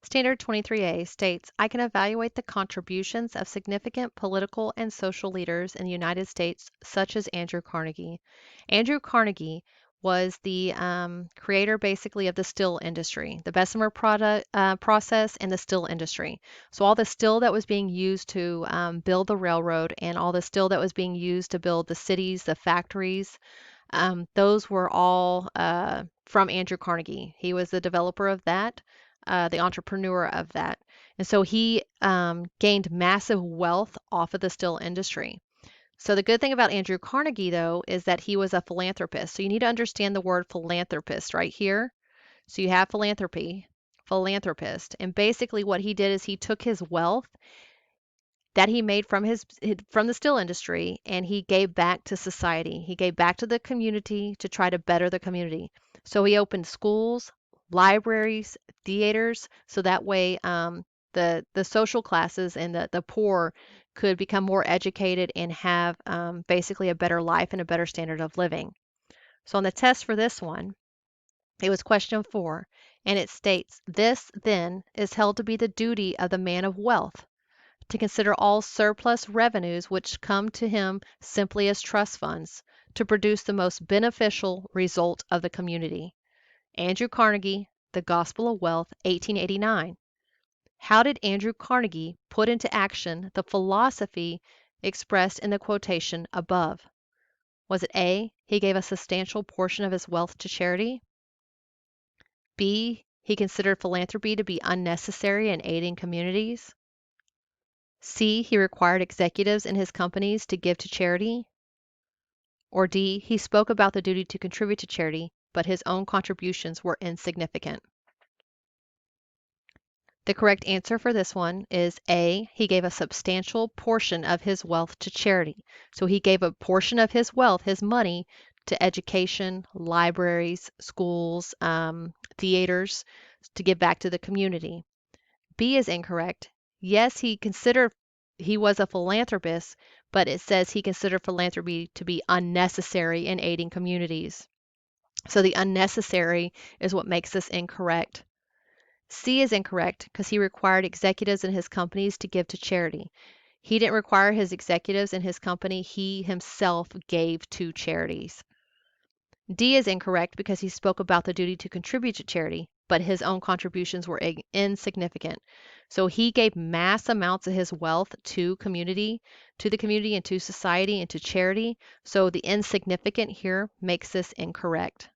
Standard 23A states, I can evaluate the contributions of significant political and social leaders in the United States, such as Andrew Carnegie. Andrew Carnegie was the creator basically of the steel industry, the Bessemer process and the steel industry. So all the steel that was being used to build the railroad and all the steel that was being used to build the cities, the factories, those were all from Andrew Carnegie. He was the developer of that, the entrepreneur of that. And so he gained massive wealth off of the steel industry. So the good thing about Andrew Carnegie, though, is that he was a philanthropist. So you need to understand the word philanthropist right here. So you have philanthropy, philanthropist. And basically what he did is he took his wealth that he made from from the steel industry and he gave back to society. He gave back to the community to try to better the community. So he opened schools, libraries, theaters, so that way the social classes and the poor could become more educated and have basically a better life and a better standard of living. So on the test for this one, it was question 4, and it states, this then is held to be the duty of the man of wealth, to consider all surplus revenues which come to him simply as trust funds, to produce the most beneficial result of the community. Andrew Carnegie, The Gospel of Wealth, 1889. How did Andrew Carnegie put into action the philosophy expressed in the quotation above? Was it A, he gave a substantial portion of his wealth to charity? B, he considered philanthropy to be unnecessary in aiding communities? C, he required executives in his companies to give to charity? Or D, he spoke about the duty to contribute to charity, but his own contributions were insignificant? The correct answer for this one is A, he gave a substantial portion of his wealth to charity. So he gave a portion of his wealth, his money, to education, libraries, schools, theaters, to give back to the community. B is incorrect. Yes, he was a philanthropist, but it says he considered philanthropy to be unnecessary in aiding communities. So the unnecessary is what makes this incorrect. C is incorrect because he required executives in his companies to give to charity. He didn't require his executives in his company, he himself gave to charities. D is incorrect because he spoke about the duty to contribute to charity, but his own contributions were insignificant. So he gave mass amounts of his wealth to the community and to society and to charity. So the insignificant here makes this incorrect.